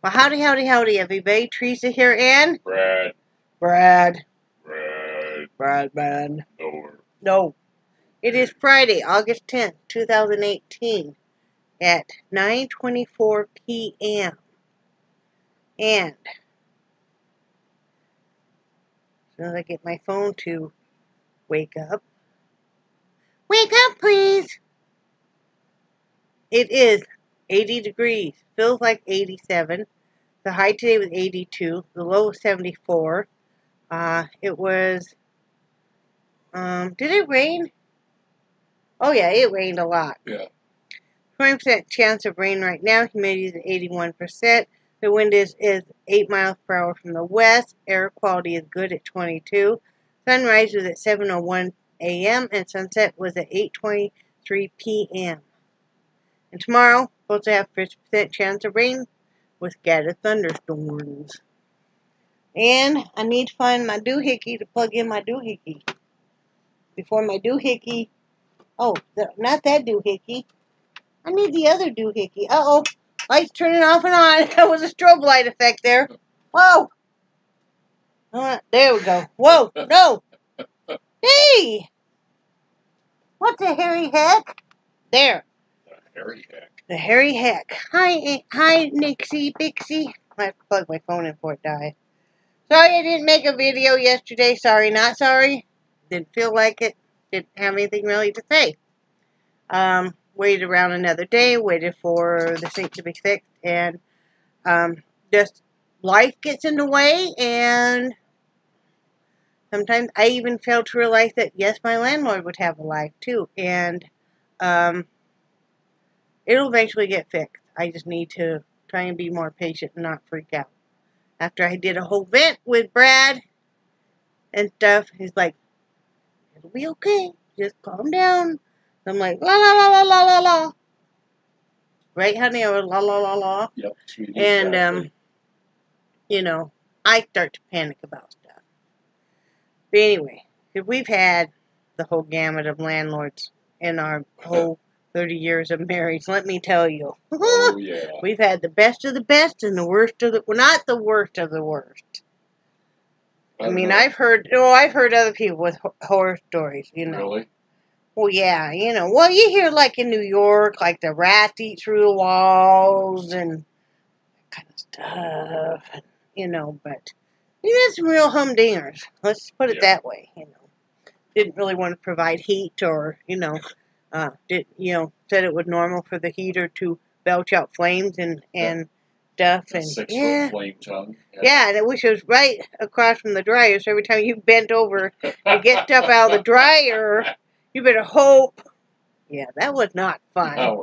Well, howdy, howdy, howdy, everybody. Teresa here, and Brad. Brad. No. It is Friday, August 10th, 2018, at 9:24 p.m. And as soon as I get my phone to wake up, please. It is 80 degrees. Feels like 87. The high today was 82. The low was 74. It was, did it rain? Oh yeah, it rained a lot. Yeah. 20% chance of rain right now. Humidity is at 81%. The wind is 8 miles per hour from the west. Air quality is good at 22. Sunrise was at 7:01 a.m. and sunset was at 8:23 p.m. And tomorrow, supposed to have 50% chance of rain with scattered thunderstorms. And I need to find my doohickey to plug in my doohickey. Before my doohickey, not that doohickey. I need the other doohickey. Uh-oh. Lights turning off and on. That was a strobe light effect there. Whoa. There we go. Whoa. No. Hey. What the hairy heck? There. The hairy heck. Hi, Nixie, Bixie. I have to plug my phone in before it dies. Sorry I didn't make a video yesterday. Sorry, not sorry. Didn't feel like it. Didn't have anything really to say. Waited around another day, waited for the sink to be fixed, and just life gets in the way, and sometimes I even fail to realize that, yes, my landlord would have a life too, and it'll eventually get fixed. I just need to try and be more patient and not freak out. After I did a whole vent with Brad and stuff, he's like, it'll be okay, just calm down. I'm like, la la la la la la la. Right, honey? I was la la la la. Yep. And, you know, I start to panic about stuff. But anyway, we've had the whole gamut of landlords in our whole 30 years of marriage, let me tell you. Oh, yeah. We've had the best of the best and the worst of the... Well, not the worst of the worst. I mean, I've heard other people with horror stories, you know. Really? Well, yeah, you know. Well, you hear, like, in New York, like, the rats eat through the walls and that kind of stuff, and, you know, but we had some real humdingers. Let's put it that way, you know. Didn't really want to provide heat or, you know, said it was normal for the heater to belch out flames and stuff. And 6-foot flame tongue. Yeah, and which was right across from the dryer, so every time you bent over to get stuff out of the dryer, you better hope. Yeah, that was not fun. No.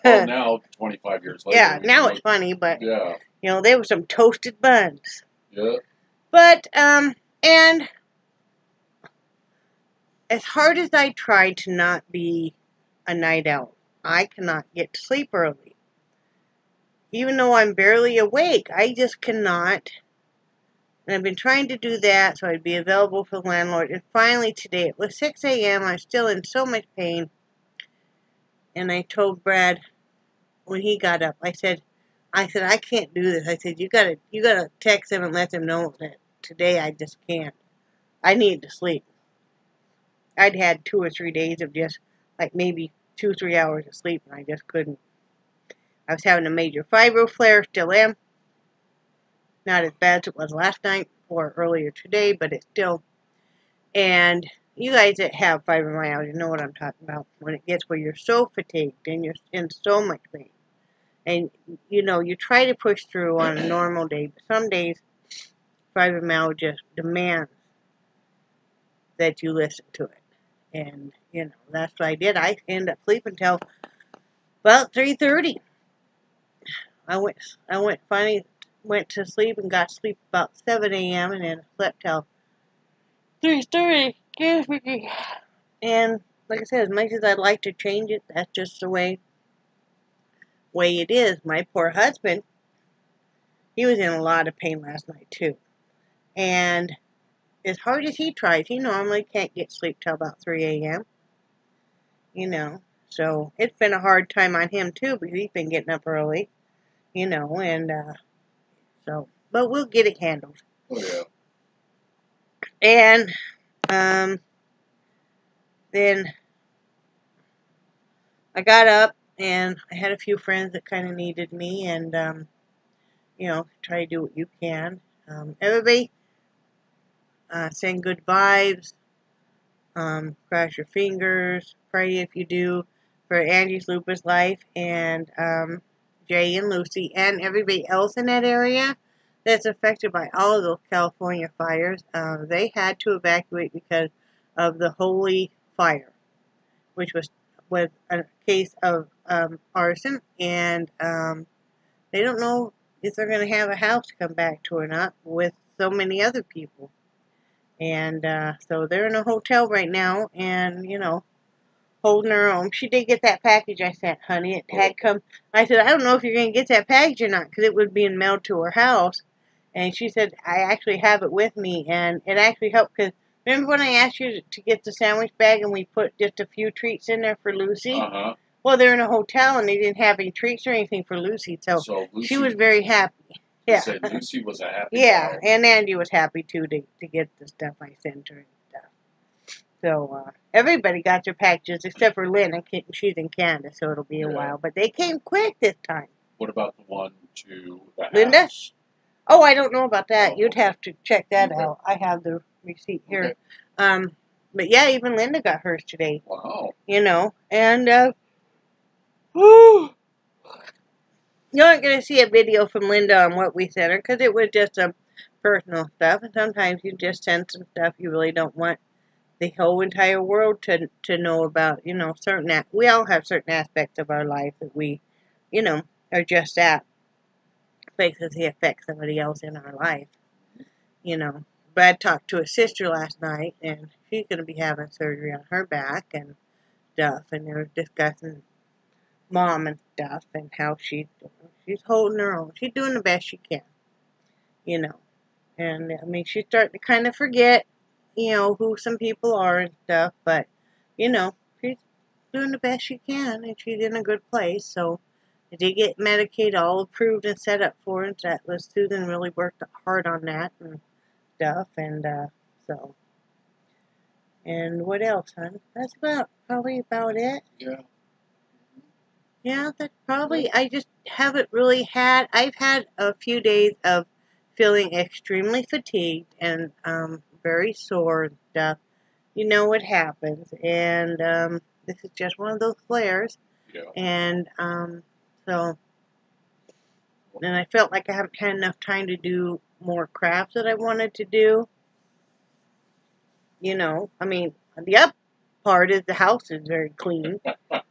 Well, now, 25 years later. Yeah, now it's funny, but, yeah. You know, there were some toasted buns. Yeah. But, and as hard as I try to not be a night owl, I cannot get to sleep early. Even though I'm barely awake, I just cannot. And I've been trying to do that so I'd be available for the landlord. And finally today, it was 6 a.m. I'm still in so much pain. And I told Brad when he got up, I said, I can't do this. I said, you gotta text him and let him know that today I just can't. I need to sleep. I'd had 2 or 3 days of just like maybe 2 or 3 hours of sleep, and I just couldn't. I was having a major Fibro Flair, still am. Not as bad as it was last night or earlier today, but it's still. And you guys that have fibromyalgia know what I'm talking about. When it gets where you're so fatigued and you're in so much pain. And, you know, you try to push through on a normal day, but some days fibromyalgia demands that you listen to it. And, you know, that's what I did. I ended up sleeping until about 3:30. I finally went to sleep and got to sleep about 7 a.m. and then slept till 3:30. And like I said, as much as I'd like to change it, that's just the way it is. My poor husband, he was in a lot of pain last night too. And as hard as he tries, he normally can't get sleep till about 3 a.m. You know, so it's been a hard time on him too because he's been getting up early. you know, and so, but we'll get it handled. Oh, yeah. And then I got up, and I had a few friends that kind of needed me, and, you know, try to do what you can. Everybody, send good vibes, cross your fingers, pray if you do, for Angie's Lupus Life, and Jay and Lucy, and everybody else in that area that's affected by all of those California fires. They had to evacuate because of the holy fire, which was a case of arson, and they don't know if they're going to have a house to come back to or not with so many other people. And so they're in a hotel right now, and, you know, holding her own. She did get that package I sent, honey. It had come. I said, I don't know if you're going to get that package or not, because it was being mailed to her house. And she said, I actually have it with me, and it actually helped, because remember when I asked you to get the sandwich bag and we put just a few treats in there for Lucy? Uh-huh. Well, they're in a hotel, and they didn't have any treats or anything for Lucy, so Lucy, she was very happy. Yeah. Said Lucy was a happy yeah, girl. And Andy was happy, too, to get the stuff I sent her and stuff. So, everybody got their packages except for Lynn, and she's in Canada, so it'll be a while. But they came quick this time. What about the one to the Linda? house? Oh, I don't know about that. You'd have to check that out. I have the receipt here. Okay. But yeah, even Linda got hers today. Wow. You know, and you aren't going to see a video from Linda on what we sent her, because it was just some personal stuff, and sometimes you just send some stuff you really don't want the whole entire world to know about. You know, we all have certain aspects of our life that we, you know, are just that. Because they affect somebody else in our life. You know, Brad talked to his sister last night, and she's going to be having surgery on her back and stuff, and they were discussing Mom and stuff, and how she's holding her own. She's doing the best she can, you know. And, I mean, she's starting to kind of forget, you know, who some people are and stuff, but, you know, she's doing the best she can, and she's in a good place, so I did get Medicaid all approved and set up for it. That was Susan really worked hard on that and stuff, and so. And what else, hon? That's probably about it. Yeah. Yeah, that's probably. I just haven't really had. I've had a few days of feeling extremely fatigued and very sore and stuff. You know what happens, and this is just one of those flares. Yeah. And so. And I felt like I haven't had enough time to do more crafts that I wanted to do. You know, I mean, the up part is the house is very clean.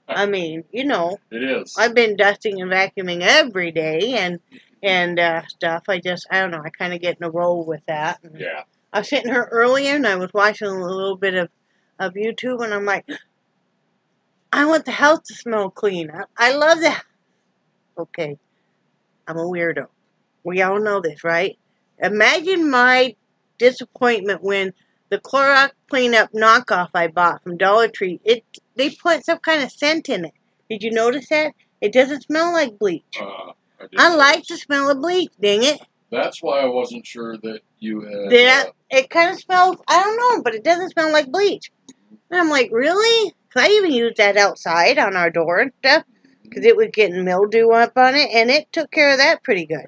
I mean, you know. It is. I've been dusting and vacuuming every day and stuff. I don't know, I kind of get in a roll with that. And yeah. I was sitting here earlier, and I was watching a little bit of YouTube, and I'm like, I want the house to smell clean. I love that. Okay. I'm a weirdo. We all know this, right? Imagine my disappointment when the Clorox cleanup knockoff I bought from Dollar Tree, they put some kind of scent in it. Did you notice that? It doesn't smell like bleach. I like the smell of bleach, dang it. That's why I wasn't sure that you had... It kind of smells, I don't know, but it doesn't smell like bleach. And I'm like, really? Because I even used that outside on our door and stuff. Because it was getting mildew up on it, and it took care of that pretty good.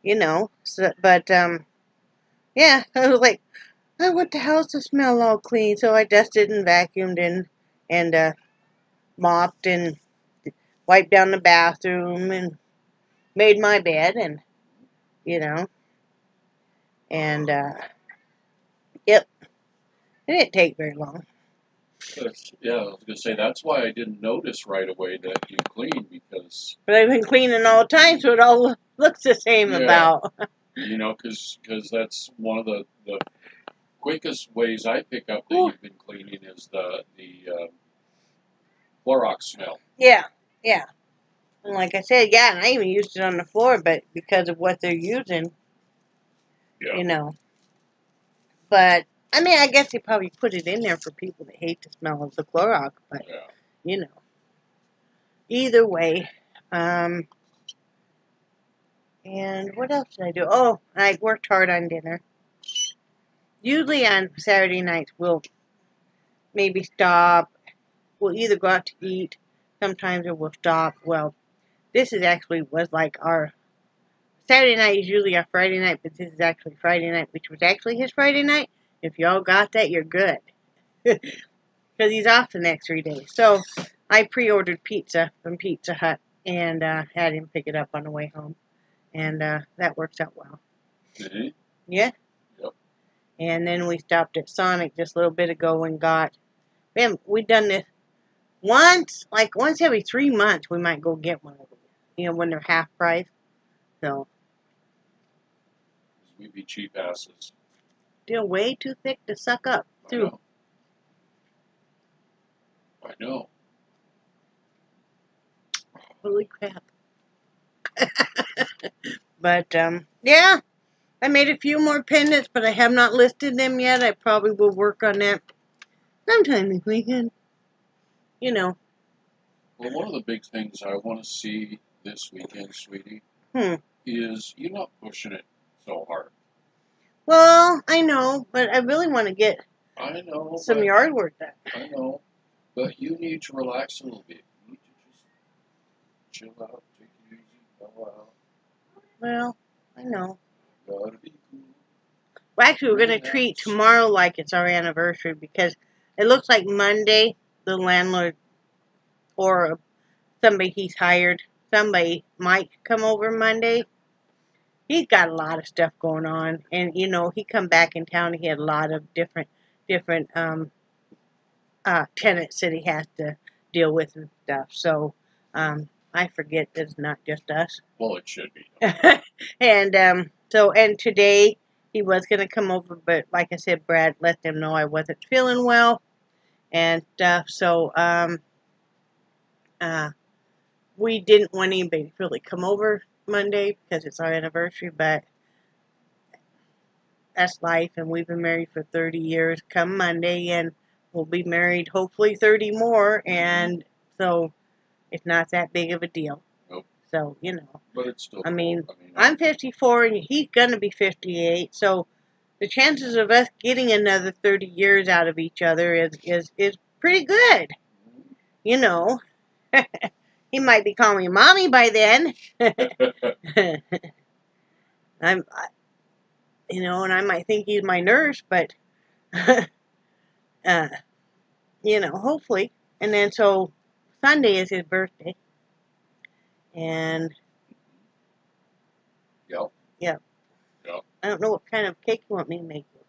You know, so, but, yeah, I was like, I want the house to smell all clean, so I dusted and vacuumed and mopped and wiped down the bathroom and made my bed, and, you know, and, yep, it didn't take very long. Yeah, I was going to say, that's why I didn't notice right away that you cleaned, because... But I've been cleaning all the time, so it all looks the same about. You know, because that's one of the quickest ways I pick up that you've been cleaning is the Clorox smell. Yeah, yeah. And like I said, yeah, and I even used it on the floor, but because of what they're using, you know. But, I mean, I guess they probably put it in there for people that hate the smell of the Clorox, but, you know. Either way, And what else did I do? Oh, I worked hard on dinner. Usually on Saturday nights, we'll maybe stop. We'll either go out to eat sometimes, or we'll stop. Well, this is actually was like our Saturday night is usually our Friday night, but this is actually Friday night, which was actually his Friday night. If y'all got that, you're good. Because he's off the next 3 days. So I pre-ordered pizza from Pizza Hut and had him pick it up on the way home. And that works out well. Mm-hmm. Yeah? Yep. And then we stopped at Sonic just a little bit ago and got, man, we've done this once every 3 months we might go get one of these. You know, when they're half price. So. We'd be cheap asses. They're way too thick to suck up, too. I know. Holy crap. But, yeah. I made a few more pendants, but I have not listed them yet. I probably will work on that sometime this weekend. You know. Well, one of the big things I want to see this weekend, sweetie, is you not pushing it so hard. Well, I know, but I really want to get some yard work done. I know, but you need to relax a little bit. You need to just chill out, take it easy, go out. Well, I know. Gotta be cool. Well, actually, we're going to treat tomorrow like it's our anniversary because it looks like Monday, the landlord or somebody he's hired, somebody might come over Monday. He's got a lot of stuff going on, and you know he come back in town. He had a lot of different tenants that he has to deal with and stuff. So I forget that it's not just us. Well, it should be. And today he was going to come over, but like I said, Brad let them know I wasn't feeling well and stuff. So we didn't want anybody to really come over Monday because it's our anniversary, but that's life, and we've been married for 30 years come Monday, and we'll be married hopefully 30 more, and so it's not that big of a deal. Nope. So, you know. But it's still I mean, I'm 54, and he's going to be 58, so the chances of us getting another 30 years out of each other is pretty good. You know. He might be calling me mommy by then. You know, and I might think he's my nurse, but, you know, hopefully. And then so Sunday is his birthday. And, yeah. I don't know what kind of cake you want me to make you.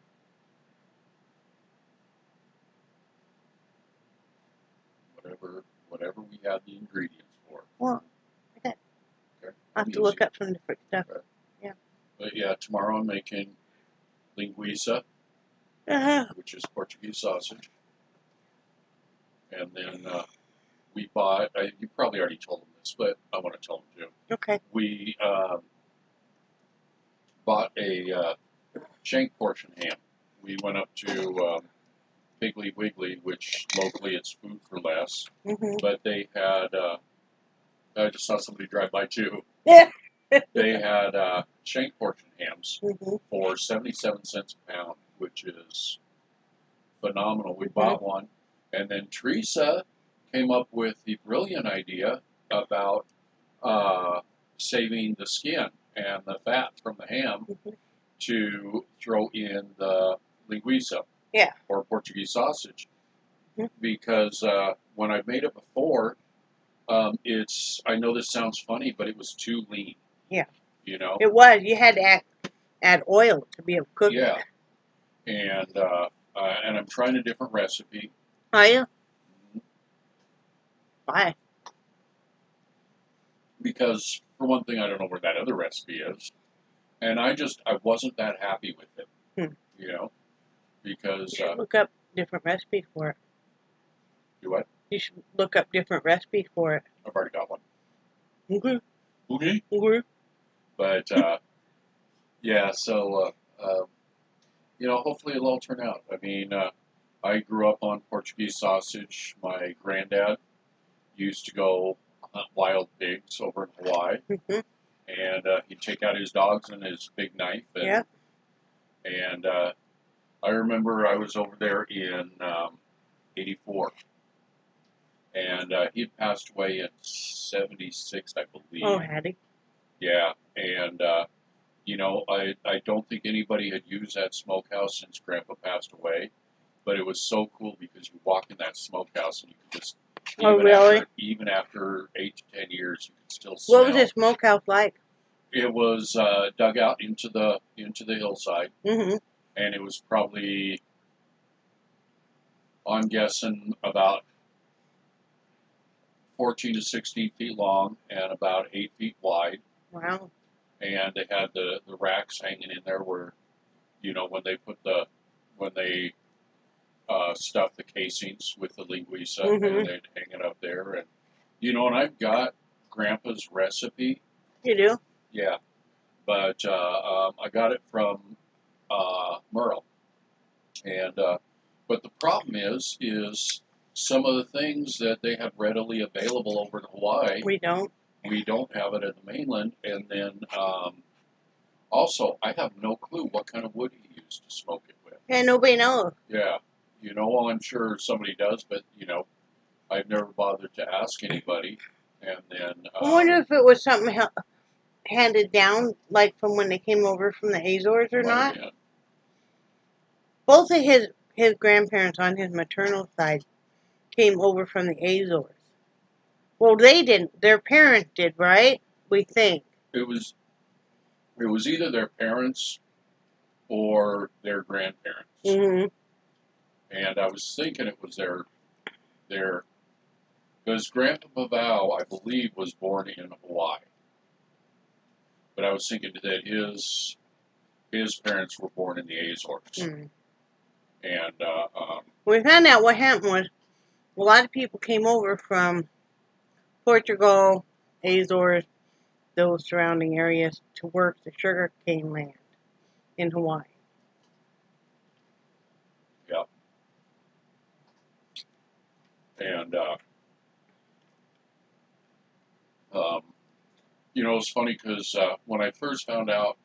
Whatever we have the ingredients for. Well, okay. I'll have to look up some different stuff. Okay. Yeah. But yeah, tomorrow I'm making linguiça, which is Portuguese sausage. And then we bought, you probably already told them this, but I want to tell them too. Okay. We bought a shank portion ham. We went up to Piggly Wiggly, which locally it's Food for Less. But they had, I just saw somebody drive by too. Yeah. They had shank portion hams for 77 cents a pound, which is phenomenal. We bought one, and then Teresa came up with the brilliant idea about saving the skin and the fat from the ham to throw in the linguiça or Portuguese sausage. Because when I've made it before, I know this sounds funny, but it was too lean. Yeah. You know? It was. You had to add oil to be able to cook it. Yeah. And I'm trying a different recipe. Are you? Why? Because, for one thing, I don't know where that other recipe is. And I wasn't that happy with it. You know? Because... You should look up different recipes for it. Do what? You should look up different recipes for it. I've already got one. Okay. Okay. Okay. But, yeah, so, you know, hopefully it'll all turn out. I mean, I grew up on Portuguese sausage. My granddad used to go hunt wild pigs over in Hawaii. And he'd take out his dogs and his big knife. And, yep. And I remember I was over there in '84. And he passed away in '76, I believe. Oh, had he? Yeah. And, you know, I don't think anybody had used that smokehouse since Grandpa passed away. But it was so cool because you walk in that smokehouse and you could just, even after 8 to 10 years, you could still smell. What was the smokehouse like? It was dug out into the hillside, mm-hmm. And it was probably, I'm guessing, about 14 to 16 feet long and about 8 feet wide. Wow. And they had the racks hanging in there where, you know, when they stuff the casings with the linguiça, mm-hmm. and they'd hang it up there. And, you know, and I've got Grandpa's recipe. You do? Yeah. But I got it from Merle. And but the problem is some of the things that they have readily available over in Hawaii, we don't have it in the mainland. And then also, I have no clue what kind of wood he used to smoke it with. Yeah, nobody knows. Yeah, you know, well, I'm sure somebody does, but you know, I've never bothered to ask anybody. And then I wonder if it was something handed down, like from when they came over from the Azores or not. Yeah. Both of his grandparents on his maternal side came over from the Azores. Well, they didn't. Their parents did, right? We think. It was either their parents or their grandparents. Mm-hmm. And I was thinking it was their because Grandpa Pavao, I believe, was born in Hawaii. But I was thinking that his parents were born in the Azores. Mm. And we found out what happened was a lot of people came over from Portugal, Azores, those surrounding areas to work the sugarcane land in Hawaii. Yeah. And you know, it's funny because when I first found out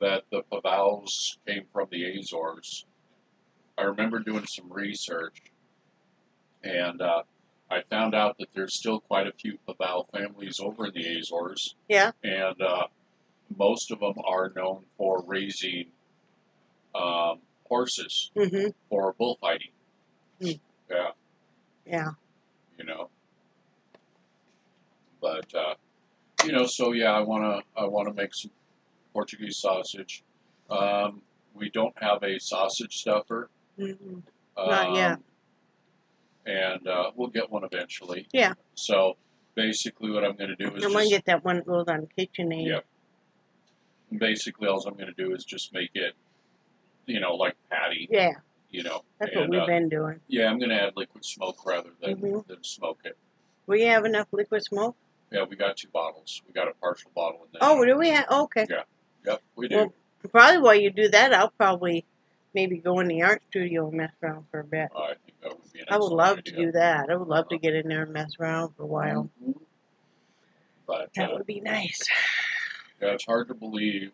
that the Pavaos came from the Azores, I remember doing some research, and I found out that there's still quite a few Pavao families over in the Azores. Yeah. And most of them are known for raising horses mm-hmm. for bullfighting. Mm. Yeah. Yeah. You know. But you know, so yeah, I wanna make some Portuguese sausage. We don't have a sausage stuffer. Mm-hmm. Not yet. And we'll get one eventually. Yeah. So basically, what I'm going to do is I'm going to get that one that goes on KitchenAid. Yeah. Basically, all I'm going to do is just make it, you know, like patty. Yeah. You know. That's what we've been doing. Yeah, I'm going to add liquid smoke rather than smoke it. We have enough liquid smoke? Yeah, we got 2 bottles. We got a partial bottle in there. Oh, do we have? Oh, okay. Yeah. Yep, we do. Well, probably while you do that, I'll probably maybe go in the art studio and mess around for a bit. I think that would be an I would love to idea. do that. I would love to get in there and mess around for a while. Mm-hmm. But that would be nice. Yeah, it's hard to believe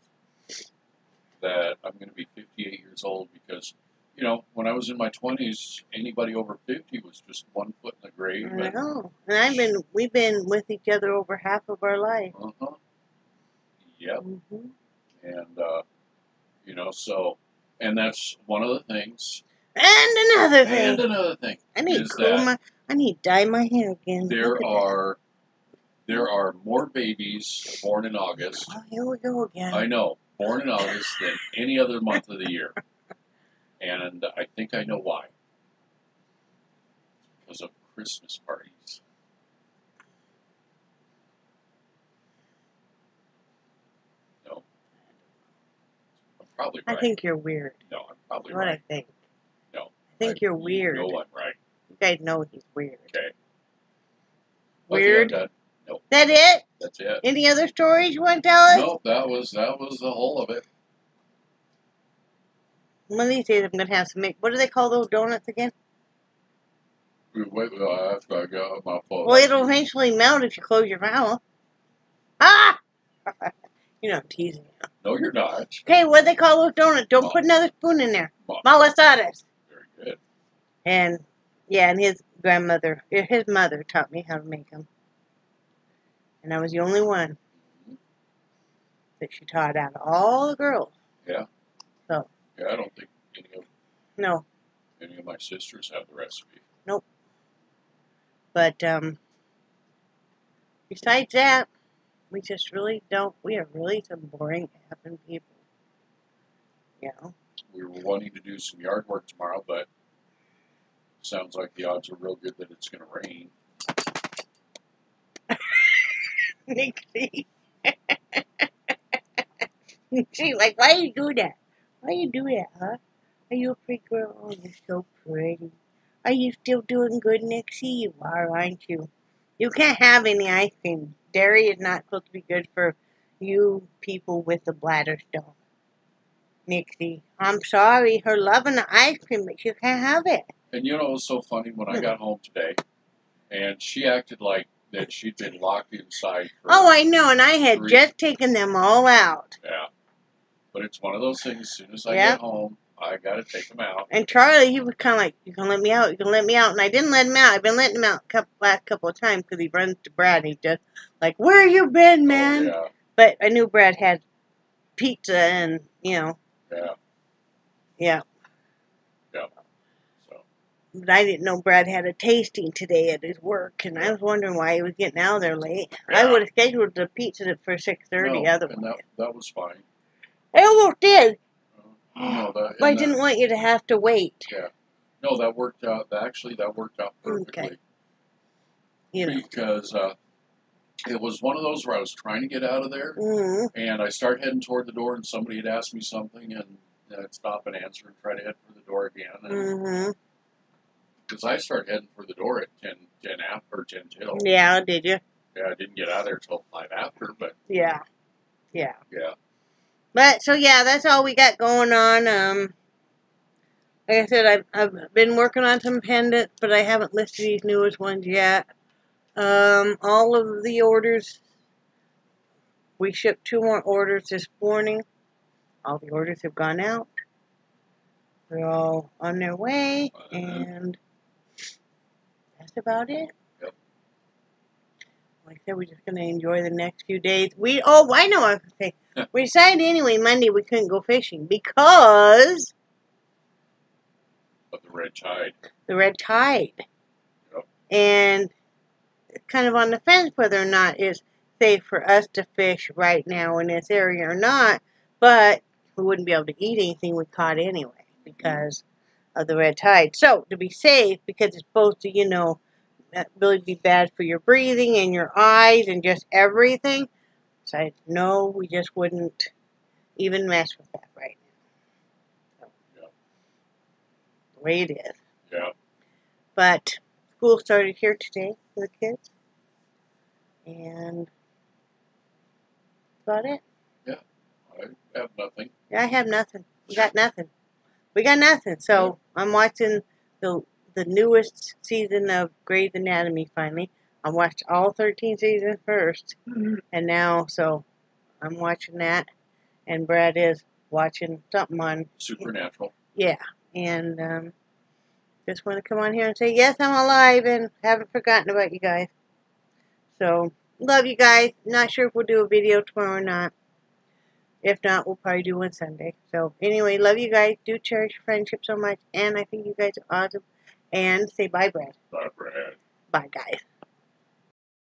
that I'm going to be 58 years old because, you know, when I was in my 20s, anybody over 50 was just 1 foot in the grave. I know. And we've been with each other over half of our life. Uh-huh. Yep. Mm-hmm. And, you know, so, and that's one of the things. And another thing. I need to dye my hair again. There are more babies born in August. Oh, here we go again. I know, born in August than any other month of the year. And I think I know why. Because of Christmas parties. No. I'm probably right. I think you're weird. No, I'm probably right. right. I think. No. I think you're weird. No, I'm right. You guys know he's weird. Okay. Weird? Okay, no. That it? That's it. Any other stories you want to tell us? No, that was the whole of it. One of these days I'm going to have some what do they call those donuts again? Wait, I got my phone. Well, it'll eventually melt if you close your mouth. Ah! You know I'm teasing you. No, you're not. Okay, what do they call those donuts? Don't put another spoon in there. Malasadas. Very good. And, yeah, and his mother taught me how to make them. And I was the only one that she taught out of all the girls. Yeah. So. Yeah, I don't think any of my sisters have the recipe. Nope. But, besides that, we just really don't. We are really some boring effing people. You know? We were wanting to do some yard work tomorrow, but sounds like the odds are real good that it's going to rain. Nixie. She's like, why you do that? Why you do that, huh? Are you a pretty girl? Oh, you're so pretty. Are you still doing good, Nixie? You are, aren't you? You can't have any ice cream. Dairy is not supposed to be good for you people with the bladder stone. Nixie, I'm sorry. Her loving the ice cream, but you can't have it. And you know it was so funny when I got home today, and she acted like that she'd been locked inside. Oh, I know, and I had just taken them all out. Yeah. But it's one of those things, as soon as I get home, I got to take them out. And Charlie, he was kind of like, you can let me out, you can let me out. And I didn't let him out. I've been letting him out last couple of times because he runs to Brad. And he's just like, where you been, man? Oh, yeah. But I knew Brad had pizza and, you know. Yeah. Yeah. Yeah. So. But I didn't know Brad had a tasting today at his work. And I was wondering why he was getting out of there late. Yeah. I would have scheduled the pizza for 6:30 otherwise. And that was fine. I almost did. No, but I didn't want you to have to wait. Yeah. No, that worked out. Actually, that worked out perfectly. Okay. You know. Because it was one of those where I was trying to get out of there, and I start heading toward the door, and somebody had asked me something, and I'd stop and answer and try to head for the door again. Because I started heading for the door at 10 till. Yeah, did you? Yeah, I didn't get out of there till 5 after, but... Yeah. But, so yeah, that's all we got going on. Like I said, I've been working on some pendants, but I haven't listed these newest ones yet. All of the orders, we shipped 2 more orders this morning. All the orders have gone out. They're all on their way, and that's about it. Yep. Like I said, we're just going to enjoy the next few days. Oh, I know what I was going to say. We decided anyway, Monday we couldn't go fishing because... Of the red tide. The red tide. Yep. And it's kind of on the fence whether or not it's safe for us to fish right now in this area or not. But we wouldn't be able to eat anything we caught anyway because of the red tide. So, to be safe, because it's supposed to, you know, really be bad for your breathing and your eyes and just everything. So, no, we just wouldn't even mess with that right now. So, yeah. The way it is. Yeah. But school started here today for the kids. And that's about it. Yeah. I have nothing. Yeah, I have nothing. We got nothing. We got nothing. So I'm watching the newest season of Grey's Anatomy finally. I watched all 13 seasons first. And now, so I'm watching that. And Brad is watching something on Supernatural. Yeah. And just want to come on here and say, yes, I'm alive and haven't forgotten about you guys. So, love you guys. Not sure if we'll do a video tomorrow or not. If not, we'll probably do one Sunday. So, anyway, love you guys. Do cherish your friendship so much. And I think you guys are awesome. And say bye, Brad. Bye, Brad. Bye, guys.